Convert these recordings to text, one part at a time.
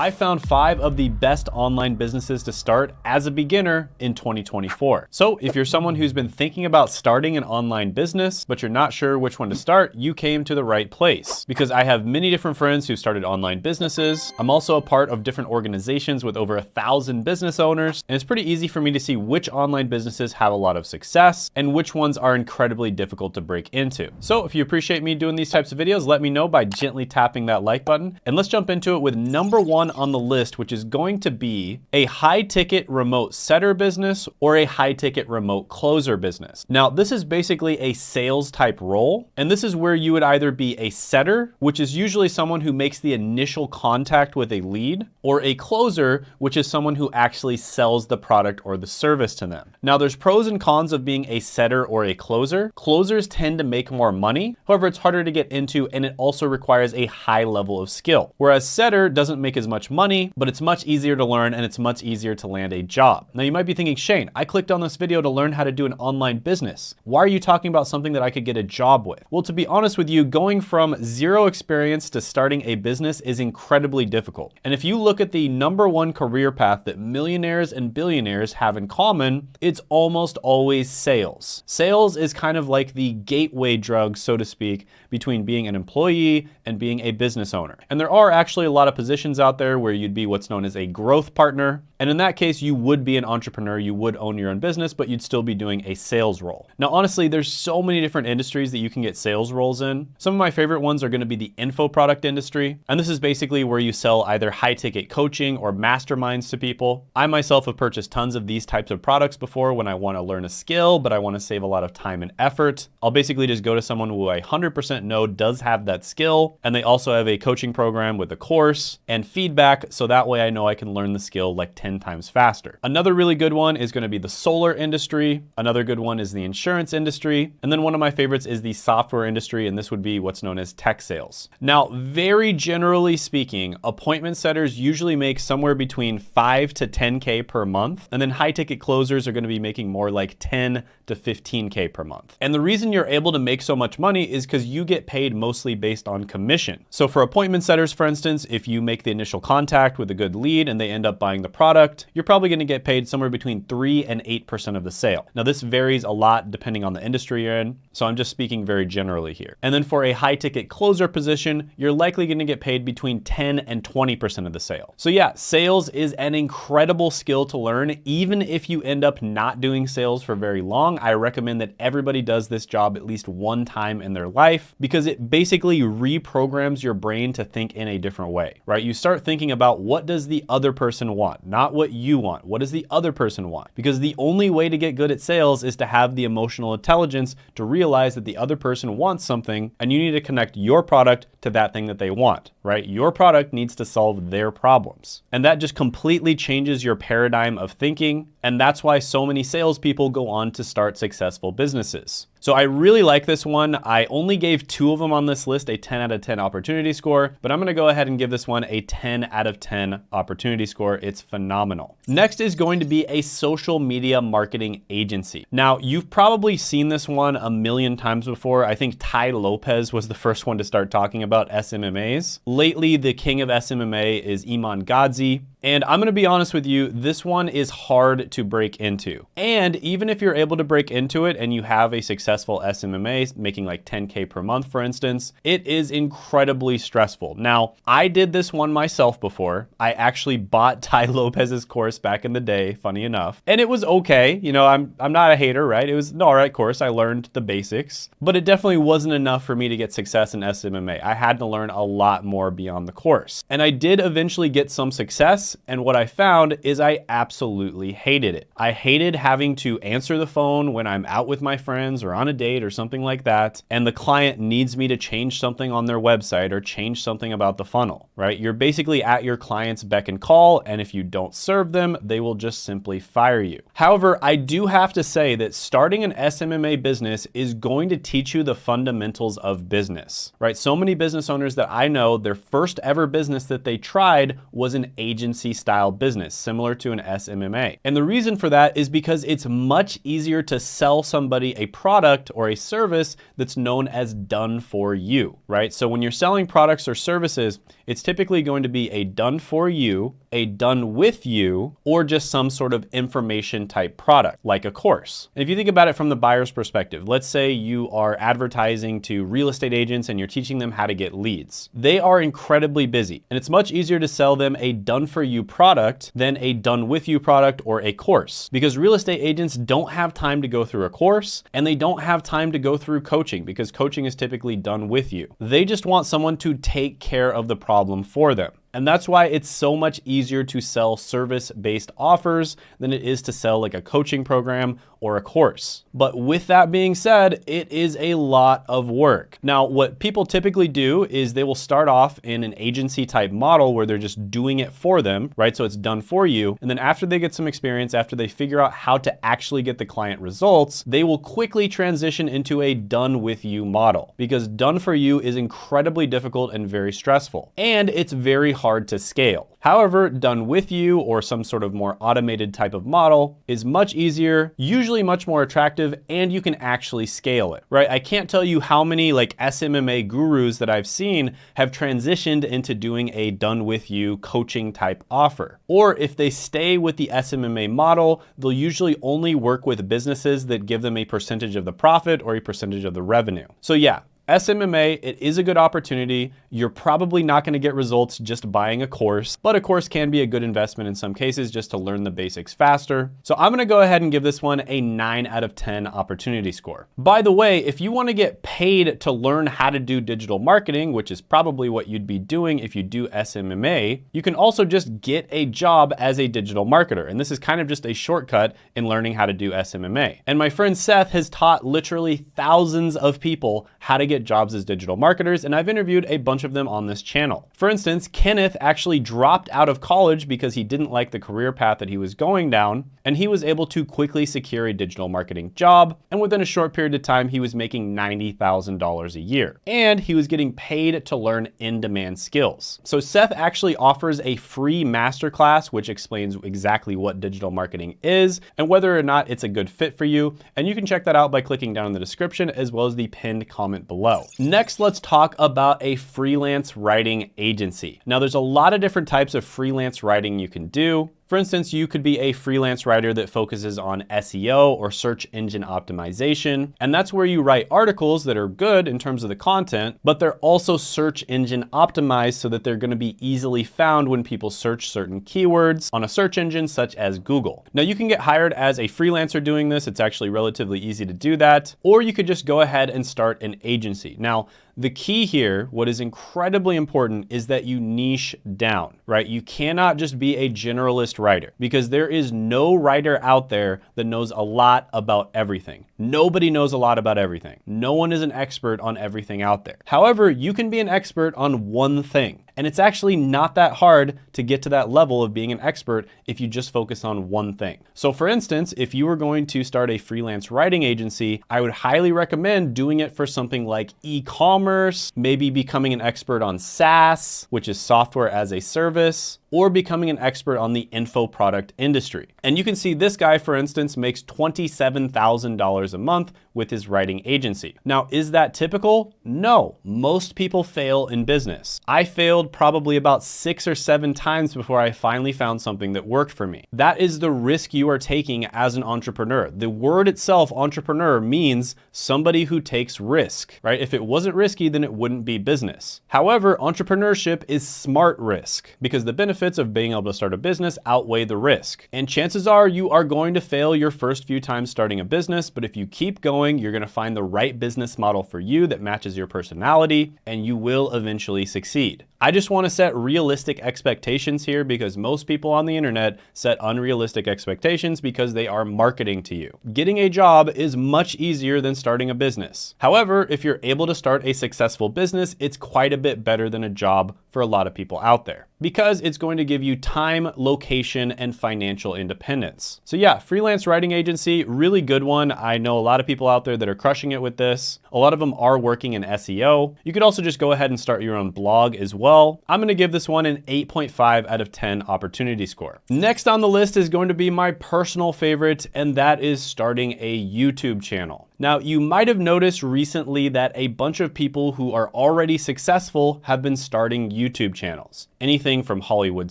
I found 5 of the best online businesses to start as a beginner in 2024. So if you're someone who's been thinking about starting an online business, but you're not sure which one to start, you came to the right place, because I have many different friends who started online businesses. I'm also a part of different organizations with over 1,000 business owners, and it's pretty easy for me to see which online businesses have a lot of success and which ones are incredibly difficult to break into. So if you appreciate me doing these types of videos, let me know by gently tapping that like button. And let's jump into it with number 1 on the list, which is going to be a high ticket remote setter business or a high ticket remote closer business. Now, this is basically a sales type role, and this is where you would either be a setter, which is usually someone who makes the initial contact with a lead, or a closer, which is someone who actually sells the product or the service to them. Now, there's pros and cons of being a setter or a closer. Closers tend to make more money. However, it's harder to get into, and it also requires a high level of skill. Whereas setter doesn't make as much money, but it's much easier to learn and it's much easier to land a job. Now, you might be thinking, Shane, I clicked on this video to learn how to do an online business. Why are you talking about something that I could get a job with? Well, to be honest with you, going from 0 experience to starting a business is incredibly difficult. And if you look at the number 1 career path that millionaires and billionaires have in common, it's almost always sales. Sales is kind of like the gateway drug, so to speak, between being an employee and being a business owner. And there are actually a lot of positions out there where you'd be what's known as a growth partner. And in that case, you would be an entrepreneur, you would own your own business, but you'd still be doing a sales role. Now, honestly, there's so many different industries that you can get sales roles in. Some of my favorite ones are gonna be the info product industry. And this is basically where you sell either high ticket coaching or masterminds to people. I myself have purchased tons of these types of products before when I wanna learn a skill, but I wanna save a lot of time and effort. I'll basically just go to someone who I 100% know does have that skill. And they also have a coaching program with a course and feedback. So that way I know I can learn the skill like 10 times faster. Another really good one is going to be the solar industry. Another good one is the insurance industry. And then one of my favorites is the software industry, and this would be what's known as tech sales. Now, very generally speaking, appointment setters usually make somewhere between 5 to 10K per month, and then high ticket closers are going to be making more like 10 to 15K per month. And the reason you're able to make so much money is because you get paid mostly based on commission. So for appointment setters, for instance, if you make the initial contact with a good lead and they end up buying the product, you're probably going to get paid somewhere between 3 and 8% of the sale. Now, this varies a lot depending on the industry you're in, so I'm just speaking very generally here. And then for a high ticket closer position, you're likely going to get paid between 10 and 20% of the sale. So yeah, sales is an incredible skill to learn. Even if you end up not doing sales for very long, I recommend that everybody does this job at least one time in their life, because it basically reprograms your brain to think in a different way, right? You start thinking about, what does the other person want? Not what you want. What does the other person want? Because the only way to get good at sales is to have the emotional intelligence to realize that the other person wants something, and you need to connect your product to that thing that they want, right? Your product needs to solve their problems. And that just completely changes your paradigm of thinking. And that's why so many salespeople go on to start successful businesses. So I really like this one. I only gave 2 of them on this list a 10 out of 10 opportunity score, but I'm gonna go ahead and give this one a 10 out of 10 opportunity score. It's phenomenal. Next is going to be a social media marketing agency. Now, you've probably seen this one a million times before. I think Tai Lopez was the first one to start talking about SMMAs. Lately, the king of SMMA is Iman Gadzhi. And I'm gonna be honest with you, this one is hard to break into. And even if you're able to break into it and you have a successful SMMA making like 10K per month, for instance, it is incredibly stressful. Now, I did this one myself before. I actually bought Tai Lopez's course back in the day, funny enough. And it was okay. You know, I'm not a hater, right? It was an all right course. I learned the basics, but it definitely wasn't enough for me to get success in SMMA. I had to learn a lot more beyond the course. And I did eventually get some success. And what I found is I absolutely hated it. I hated having to answer the phone when I'm out with my friends or on a date or something like that, and the client needs me to change something on their website or change something about the funnel, right? You're basically at your client's beck and call, and if you don't serve them, they will just simply fire you. However, I do have to say that starting an SMMA business is going to teach you the fundamentals of business, right? So many business owners that I know, their first ever business that they tried was an agency agency style business, similar to an SMMA. And the reason for that is because it's much easier to sell somebody a product or a service that's known as done for you, right? So when you're selling products or services, it's typically going to be a done for you, a done with you, or just some sort of information type product, like a course. And if you think about it from the buyer's perspective, let's say you are advertising to real estate agents and you're teaching them how to get leads. They are incredibly busy, and it's much easier to sell them a done for you product than a done with you product or a course, because real estate agents don't have time to go through a course, and they don't have time to go through coaching, because coaching is typically done with you. They just want someone to take care of the problem for them. And that's why it's so much easier to sell service-based offers than it is to sell like a coaching program or a course. But with that being said, it is a lot of work. Now, what people typically do is they will start off in an agency type model where they're just doing it for them, right? So it's done for you. And then after they get some experience, after they figure out how to actually get the client results, they will quickly transition into a done with you model, because done for you is incredibly difficult and very stressful. And it's very hard to scale. However, done with you or some sort of more automated type of model is much easier, usually much more attractive, and you can actually scale it, right? I can't tell you how many like SMMA gurus that I've seen have transitioned into doing a done with you coaching type offer. Or if they stay with the SMMA model, they'll usually only work with businesses that give them a percentage of the profit or a percentage of the revenue. So yeah, SMMA, it is a good opportunity. You're probably not going to get results just buying a course, but a course can be a good investment in some cases just to learn the basics faster. So I'm going to go ahead and give this one a 9 out of 10 opportunity score. By the way, if you want to get paid to learn how to do digital marketing, which is probably what you'd be doing if you do SMMA, you can also just get a job as a digital marketer. And this is kind of just a shortcut in learning how to do SMMA. And my friend Seth has taught literally thousands of people how to get jobs as digital marketers, and I've interviewed a bunch of them on this channel. For instance, Kenneth actually dropped out of college because he didn't like the career path that he was going down, and he was able to quickly secure a digital marketing job, and within a short period of time, he was making $90,000 a year, and he was getting paid to learn in-demand skills. So Seth actually offers a free masterclass which explains exactly what digital marketing is and whether or not it's a good fit for you, and you can check that out by clicking down in the description as well as the pinned comment below. Next, let's talk about a freelance writing agency. Now, there's a lot of different types of freelance writing you can do. For instance, you could be a freelance writer that focuses on SEO or search engine optimization, and that's where you write articles that are good in terms of the content, but they're also search engine optimized so that they're going to be easily found when people search certain keywords on a search engine such as Google. Now, you can get hired as a freelancer doing this. It's actually relatively easy to do that, or you could just go ahead and start an agency. Now, the key here, what is incredibly important, is that you niche down, right? You cannot just be a generalist writer, because there is no writer out there that knows a lot about everything. Nobody knows a lot about everything. No one is an expert on everything out there. However, you can be an expert on one thing. And it's actually not that hard to get to that level of being an expert if you just focus on one thing. So for instance, if you were going to start a freelance writing agency, I would highly recommend doing it for something like e-commerce, maybe becoming an expert on SaaS, which is software as a service, or becoming an expert on the info product industry. And you can see this guy, for instance, makes $27,000 a month with his writing agency. Now, is that typical? No, most people fail in business. I failed probably about 6 or 7 times before I finally found something that worked for me. That is the risk you are taking as an entrepreneur. The word itself, entrepreneur, means somebody who takes risk, right? If it wasn't risky, then it wouldn't be business. However, entrepreneurship is smart risk, because the benefits of being able to start a business outweigh the risk. And chances are you are going to fail your first few times starting a business, but if you keep going, you're going to find the right business model for you that matches your personality, and you will eventually succeed. I just want to set realistic expectations here, because most people on the internet set unrealistic expectations because they are marketing to you. Getting a job is much easier than starting a business. However, if you're able to start a successful business, it's quite a bit better than a job for a lot of people out there because it's going to give you time, location, and financial independence. So yeah, freelance writing agency, really good one. I know a lot of people out there that are crushing it with this. A lot of them are working in SEO. You could also just go ahead and start your own blog as well. I'm gonna give this one an 8.5 out of 10 opportunity score. Next on the list is going to be my personal favorite, and that is starting a YouTube channel. Now, you might have noticed recently that a bunch of people who are already successful have been starting YouTube channels. Anything from Hollywood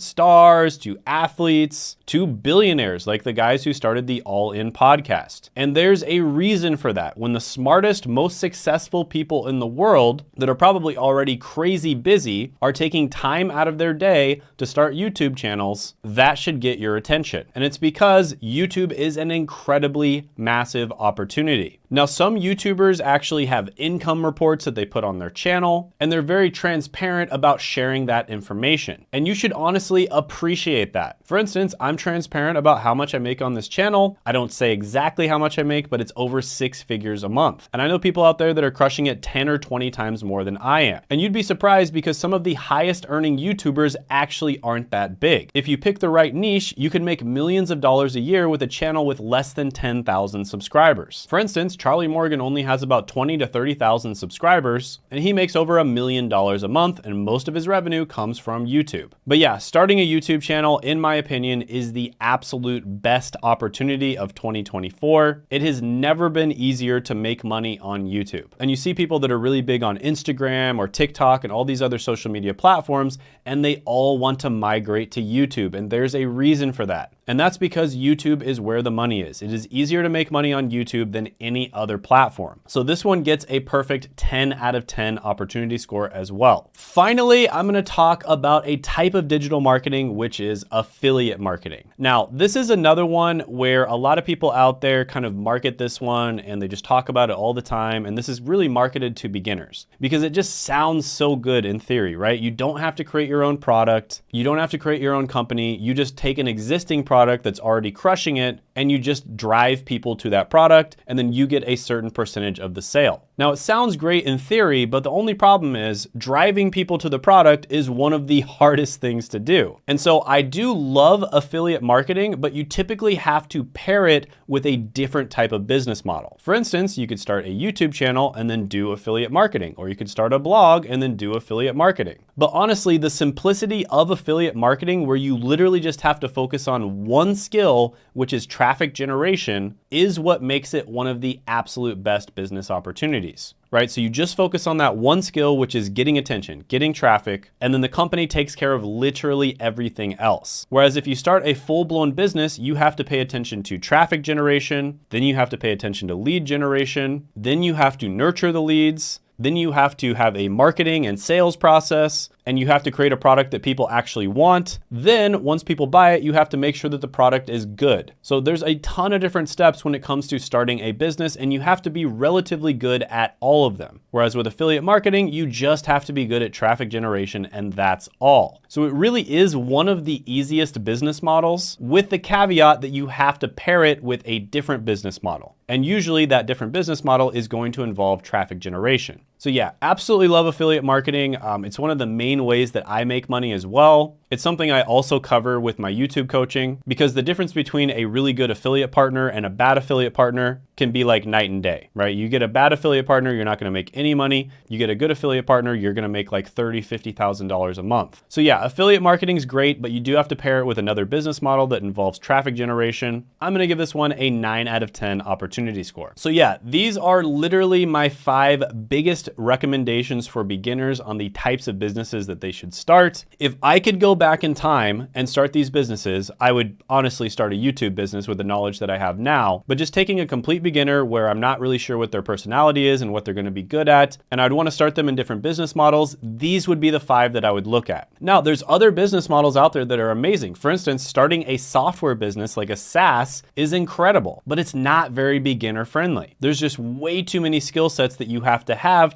stars to athletes to billionaires like the guys who started the All In podcast. And there's a reason for that. When the smartest, most successful people in the world that are probably already crazy busy are taking time out of their day to start YouTube channels, that should get your attention. And it's because YouTube is an incredibly massive opportunity. Now, some YouTubers actually have income reports that they put on their channel, and they're very transparent about sharing that information. And you should honestly appreciate that. For instance, I'm transparent about how much I make on this channel. I don't say exactly how much I make, but it's over 6 figures a month. And I know people out there that are crushing it 10 or 20 times more than I am. And you'd be surprised because some of the highest earning YouTubers actually aren't that big. If you pick the right niche, you can make millions of dollars a year with a channel with less than 10,000 subscribers. For instance, Charlie Morgan only has about 20 to 30,000 subscribers, and he makes over $1 million a month, and most of his revenue comes from YouTube. But yeah, starting a YouTube channel, in my opinion, is the absolute best opportunity of 2024. It has never been easier to make money on YouTube. And you see people that are really big on Instagram or TikTok and all these other social media platforms, and they all want to migrate to YouTube, and there's a reason for that. And that's because YouTube is where the money is. It is easier to make money on YouTube than any other platform. So this one gets a perfect 10 out of 10 opportunity score as well. Finally, I'm gonna talk about a type of digital marketing, which is affiliate marketing. Now, this is another one where a lot of people out there kind of market this one and they just talk about it all the time. And this is really marketed to beginners because it just sounds so good in theory, right? You don't have to create your own product. You don't have to create your own company. You just take an existing product that's already crushing it and you just drive people to that product and then you get a certain percentage of the sale. Now, it sounds great in theory, but the only problem is driving people to the product is one of the hardest things to do. And so I do love affiliate marketing, but you typically have to pair it with a different type of business model. For instance, you could start a YouTube channel and then do affiliate marketing, or you could start a blog and then do affiliate marketing. But honestly, the simplicity of affiliate marketing, where you literally just have to focus on one skill, which is traffic generation, is what makes it one of the absolute best business opportunities, right? So you just focus on that one skill, which is getting attention, getting traffic, and then the company takes care of literally everything else. Whereas if you start a full-blown business, you have to pay attention to traffic generation, then you have to pay attention to lead generation, then you have to nurture the leads, then you have to have a marketing and sales process, and you have to create a product that people actually want. Then once people buy it, you have to make sure that the product is good. So there's a ton of different steps when it comes to starting a business, and you have to be relatively good at all of them. Whereas with affiliate marketing, you just have to be good at traffic generation, and that's all. So it really is one of the easiest business models, with the caveat that you have to pair it with a different business model. And usually that different business model is going to involve traffic generation. So yeah, absolutely love affiliate marketing. It's one of the main ways that I make money as well. It's something I also cover with my YouTube coaching, because the difference between a really good affiliate partner and a bad affiliate partner can be like night and day, right? You get a bad affiliate partner, you're not gonna make any money. You get a good affiliate partner, you're gonna make like $30,000, $50,000 a month. So yeah, affiliate marketing is great, but you do have to pair it with another business model that involves traffic generation. I'm gonna give this one a 9 out of 10 opportunity score. So yeah, these are literally my 5 biggest recommendations for beginners on the types of businesses that they should start. If I could go back in time and start these businesses, I would honestly start a YouTube business with the knowledge that I have now, but just taking a complete beginner where I'm not really sure what their personality is and what they're gonna be good at, and I'd wanna start them in different business models, these would be the 5 that I would look at. Now, there's other business models out there that are amazing. For instance, starting a software business like a SaaS is incredible, but it's not very beginner friendly. There's just way too many skill sets that you have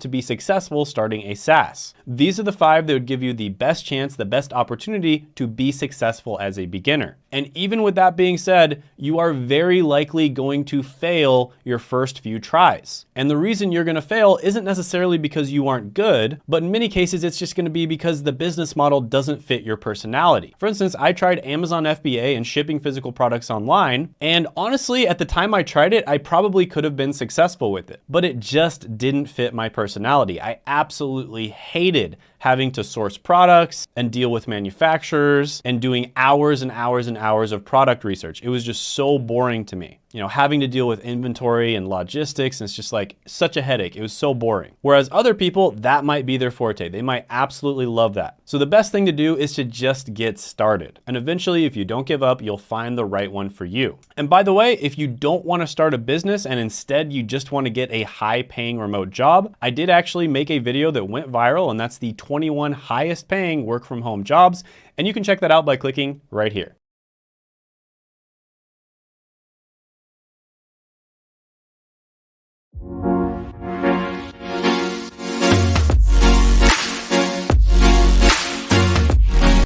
to be successful starting a SaaS. These are the 5 that would give you the best chance, the best opportunity to be successful as a beginner. And even with that being said, you are very likely going to fail your first few tries. And the reason you're going to fail isn't necessarily because you aren't good, but in many cases, it's just going to be because the business model doesn't fit your personality. For instance, I tried Amazon FBA and shipping physical products online. And honestly, at the time I tried it, I probably could have been successful with it, but it just didn't fit my personality. I absolutely hated having to source products and deal with manufacturers and doing hours and hours and hours of product research. It was just so boring to me. You know, having to deal with inventory and logistics, and it's just like such a headache. It was so boring. Whereas other people, that might be their forte. They might absolutely love that. So the best thing to do is to just get started. And eventually, if you don't give up, you'll find the right one for you. And by the way, if you don't want to start a business and instead you just want to get a high-paying remote job, I did actually make a video that went viral, and that's the 21 highest paying work from home jobs. And you can check that out by clicking right here.